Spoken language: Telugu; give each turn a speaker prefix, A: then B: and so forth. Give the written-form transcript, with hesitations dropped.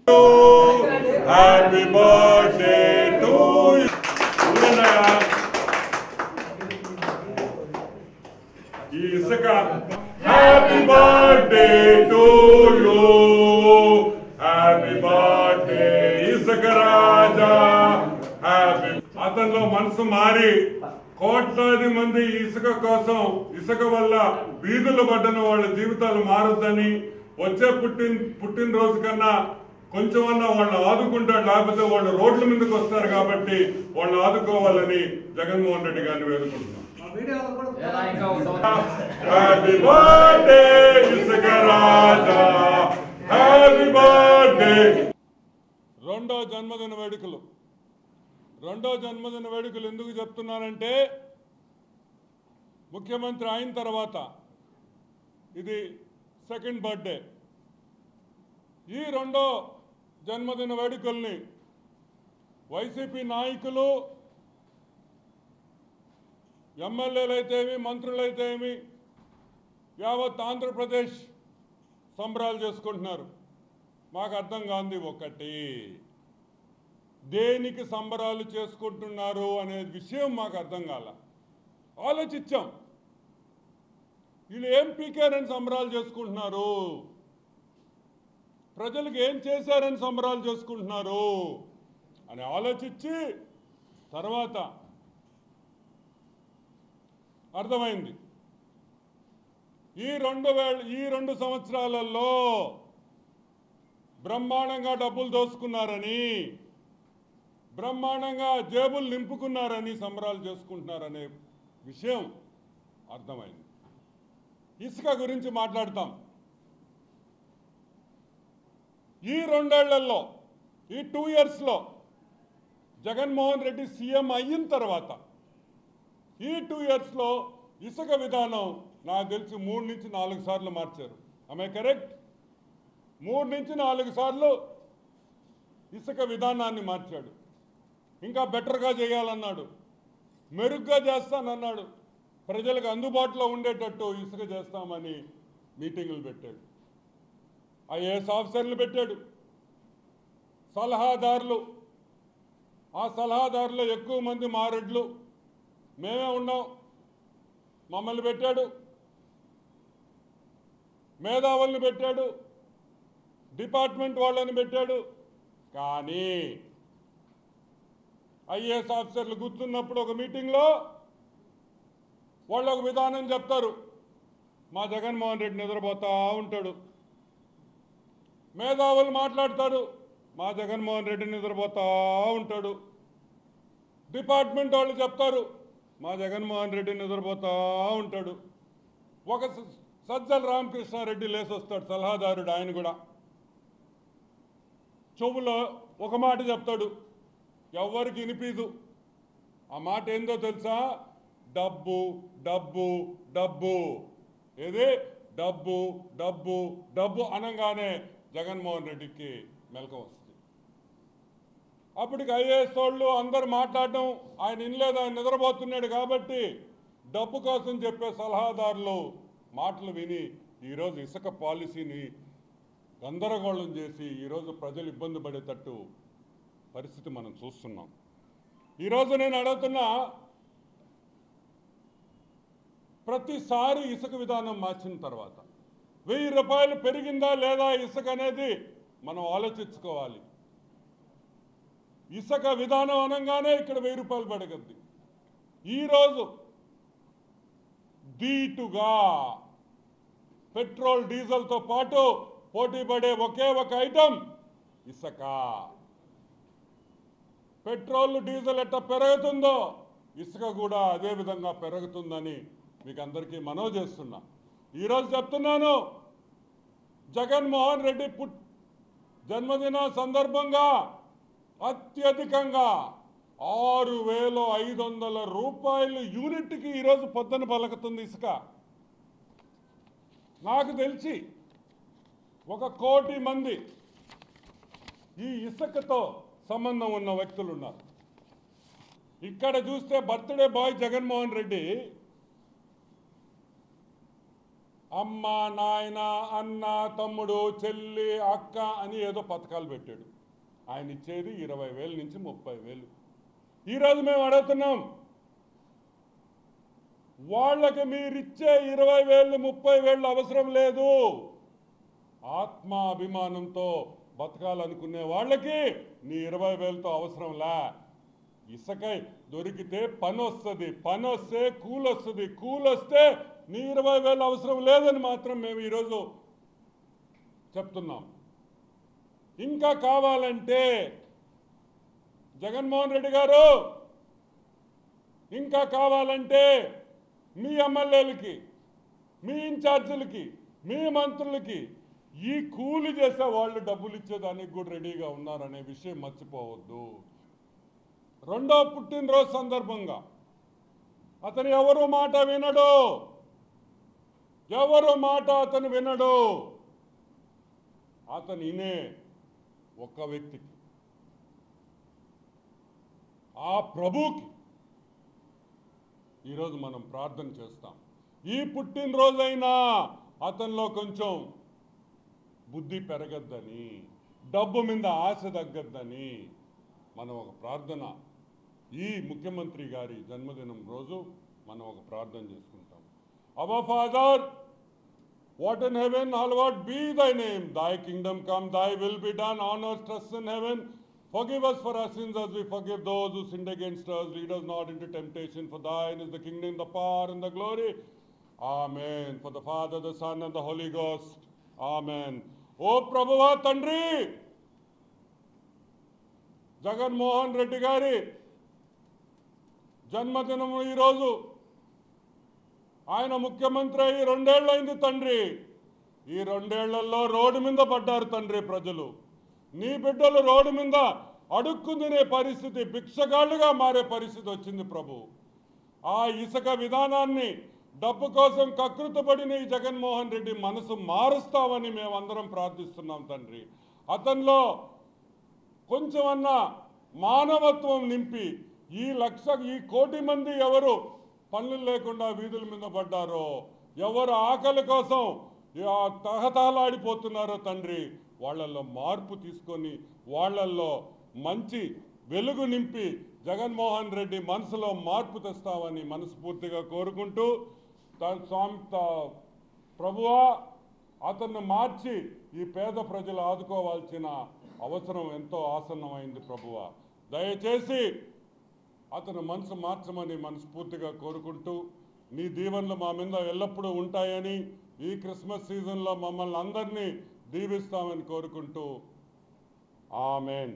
A: Happy birthday to you. Happy birthday to you. Happy birthday, Isaka Raja. Happy. అతనిలో మనసు మారి కోట్లాది మంది ఇసుక కోసం ఇసుక వల్ల వీధులు పడ్డన వాళ్ళ జీవితాలు మారుద్దని వచ్చే పుట్టినరోజు కన్నా కొంచెమన్నా వాళ్ళు ఆదుకుంటారు, లేకపోతే వాళ్ళు రోడ్ల మీదకి వస్తారు కాబట్టి వాళ్ళు ఆదుకోవాలని జగన్మోహన్ రెడ్డి గారిని వేడుకుంటున్నాం. హ్యాపీ బర్త్డే ఇసుక రాజా, హ్యాపీ బర్త్డే. రెండో జన్మదిన వేడుకలు ఎందుకు చెప్తున్నానంటే ముఖ్యమంత్రి అయిన తర్వాత ఇది సెకండ్ బర్త్డే. ఈ రెండో జన్మదిన వేడుకల్ని వైసీపీ నాయకులు, ఎమ్మెల్యేలైతేమి, మంత్రులైతేమి యావత్ ఆంధ్రప్రదేశ్ సంబరాలు చేసుకుంటున్నారు. మాకు అర్థం కాంది ఒకటి, దేనికి సంబరాలు చేసుకుంటున్నారు అనే విషయం మాకు అర్థం కాల. ఆలోచించాం, వీళ్ళు ఏం పీకారని సంబరాలు చేసుకుంటున్నారు, ప్రజలకు ఏం చేశారని సంబరాలు చేసుకుంటున్నారు అని ఆలోచించి తర్వాత అర్థమైంది ఈ రెండు సంవత్సరాలలో బ్రహ్మాండంగా డబ్బులు దోసుకున్నారని, బ్రహ్మాండంగా జేబులు నింపుకున్నారని సంబరాలు చేసుకుంటున్నారనే విషయం అర్థమైంది. ఇసుక గురించి మాట్లాడతాం. ఈ 2 ఏళ్లలో, ఈ 2 yearsలో జగన్మోహన్ రెడ్డి సీఎం అయిన తర్వాత ఈ 2 yearsలో ఇసుక విధానం నాకు తెలిసి 3 నుంచి 4 సార్లు మార్చారు. ఆమె కరెక్ట్? 3 నుంచి 4 సార్లు ఇసుక విధానాన్ని మార్చాడు. ఇంకా బెటర్గా చేయాలన్నాడు, మెరుగ్గా చేస్తానన్నాడు, ప్రజలకు అందుబాటులో ఉండేటట్టు ఇసుక చేస్తామని మీటింగులు పెట్టాడు. ఐఏఎస్ ఆఫీసర్లు పెట్టాడు, సలహాదారులు, ఆ సలహాదారులు ఎక్కువ మంది మారెడ్లు మేమే ఉన్నాం, మమ్మల్ని పెట్టాడు, మేధావుల్ని పెట్టాడు, డిపార్ట్మెంట్ వాళ్ళని పెట్టాడు. కానీ ఐఏఎస్ ఆఫీసర్లు కూర్చున్నప్పుడు ఒక మీటింగ్లో వాళ్ళు ఒక విధానం చెప్తారు, మా జగన్మోహన్ రెడ్డి నిద్రపోతూ ఉంటాడు. మేధావులు మాట్లాడతారు, మా జగన్మోహన్ రెడ్డి నిద్రపోతూ ఉంటాడు. డిపార్ట్మెంట్ వాళ్ళు చెప్తారు, మా జగన్మోహన్ రెడ్డి నిద్రపోతూ ఉంటాడు. ఒక సజ్జల రామకృష్ణారెడ్డి లేసొస్తాడు, సలహాదారుడు, ఆయన కూడా చెవులో ఒక మాట చెప్తాడు, ఎవరికి వినిపించదు. ఆ మాట ఏందో తెలుసా? డబ్బు డబ్బు డబ్బు. ఏది? డబ్బు డబ్బు డబ్బు అనగానే జగన్మోహన్ రెడ్డికి మెలకువ వస్తుంది. అప్పటికి ఐఏఎస్ వాళ్ళు అందరు మాట్లాడడం ఆయన వినలేదు, ఆయన నిద్రపోతున్నాడు కాబట్టి డబ్బు కోసం చెప్పే సలహాదారులు మాటలు విని ఈరోజు ఇసుక పాలసీని గందరగోళం చేసి ఈరోజు ప్రజలు ఇబ్బంది పడేటట్టు పరిస్థితి మనం చూస్తున్నాం. ఈరోజు నేను అడుగుతున్నా, ప్రతిసారి ఇసుక విధానం మార్చిన తర్వాత 1000 రూపాయలు పెరిగిందా లేదా ఇసుక అనేది మనం ఆలోచించుకోవాలి. ఇసుక విధానం అనగానే ఇక్కడ 1000 రూపాయలు పడగద్ది. ఈరోజు ధీటుగా పెట్రోల్ డీజిల్తో పాటు పోటీ పడే ఒకే ఒక ఐటమ్ ఇసుక. పెట్రోల్ డీజిల్ ఎట్లా పెరుగుతుందో ఇసుక కూడా అదే విధంగా పెరుగుతుందని మీకు అందరికీ మనవి చేస్తున్నా. ఈరోజు చెప్తున్నాను, జగన్మోహన్ రెడ్డి జన్మదిన సందర్భంగా అత్యధికంగా 6500 రూపాయలు యూనిట్కి ఈరోజు పొద్దున పలుకుతుంది ఇసుక. నాకు తెలిసి 1 కోటి మంది ఈ ఇసుకతో సంబంధం ఉన్న వ్యక్తులు ఉన్నారు. ఇక్కడ చూస్తే బర్త్డే బాయ్ జగన్మోహన్ రెడ్డి అమ్మ, నాయన, అన్న, తమ్ముడు, చెల్లి, అక్క అని ఏదో పథకాలు పెట్టాడు. ఆయన ఇచ్చేది 20,000 నుంచి 30,000. ఈరోజు మేము అడుగుతున్నాం, వాళ్ళకి మీరిచ్చే 20,000 30,000 అవసరం లేదు. ఆత్మాభిమానంతో బతకాలనుకునే వాళ్ళకి నీ 20,000తో అవసరంలా. ఇసుక దొరికితే పని వస్తుంది, పని వస్తే కూలి వస్తుంది, కూలి వస్తే నీ 20,000 అవసరం లేదని మాత్రం మేము ఈరోజు చెప్తున్నాం. ఇంకా కావాలంటే జగన్మోహన్ రెడ్డి గారు, ఇంకా కావాలంటే మీ ఎమ్మెల్యేలకి, మీ ఇన్ఛార్జీలకి, మీ మంత్రులకి ఈ కూలి చేసే వాళ్ళు డబ్బులు ఇచ్చేదానికి కూడా రెడీగా ఉన్నారనే విషయం మర్చిపోవద్దు. రెండో పుట్టినరోజు సందర్భంగా అతను ఎవరు మాట వినడు, ఎవరు మాట అతను వినడు. అతను వినే ఒక్క వ్యక్తికి, ఆ ప్రభుకి ఈరోజు మనం ప్రార్థన చేస్తాం. ఈ పుట్టినరోజైనా అతనిలో కొంచెం బుద్ధి పెరగద్దని, డబ్బు మీద ఆశ తగ్గద్దని మనం ఒక ప్రార్థన, ఈ ముఖ్యమంత్రి గారి జన్మదినం రోజు మనం ఒక ప్రార్థన చేసుకుంటాం. Our father, what in heaven, hallowed be thy name. Thy kingdom come, thy will be done on earth as in heaven. Forgive us for our sins as we forgive those who sinned against us. Lead us not into temptation, for thine is the kingdom, the power and the glory. Amen. For the Father, the Son and the Holy Ghost. Amen. O Prabhuva Tandri, Jaganmohan Reddy గారి జన్మదినము ఈరోజు. ఆయన ముఖ్యమంత్రి అయ్యి 2 ఏళ్ళైంది తండ్రి. ఈ 2 ఏళ్లలో రోడ్డు మీద పడ్డారు తండ్రి ప్రజలు. నీ బిడ్డలు రోడ్డు మీద అడుక్కునే పరిస్థితి, భిక్షగాళ్ళుగా మారే పరిస్థితి వచ్చింది ప్రభు. ఆ ఇసుక విధానాన్ని డబ్బు కోసం కకృతపడిన ఈ జగన్మోహన్ రెడ్డి మనసు మారుస్తావని మేమందరం ప్రార్థిస్తున్నాం తండ్రి. అతనిలో కొంచెమన్నా మానవత్వం నింపి ఈ 1,00,000 మంది ఎవరు పనులు లేకుండా వీధుల మీద పడ్డారో, ఎవరు ఆకలి కోసం తహతహలాడిపోతున్నారో తండ్రి, వాళ్ళల్లో మార్పు తీసుకొని వాళ్ళల్లో మంచి వెలుగు నింపి జగన్మోహన్ రెడ్డి మనసులో మార్పు తెస్తామని మనస్ఫూర్తిగా కోరుకుంటూ, ప్రభువా అతన్ని మార్చి ఈ పేద ప్రజలు ఆదుకోవాల్సిన అవసరం ఎంతో ఆసన్నమైంది ప్రభువా. దయచేసి అతను మనసు మార్చమని మనస్ఫూర్తిగా కోరుకుంటూ, నీ దీవెనలు మా మీద ఎల్లప్పుడూ ఉంటాయని, ఈ క్రిస్మస్ సీజన్లో మమ్మల్ని అందరినీ దీవిస్తామని కోరుకుంటూ, ఆమెన్.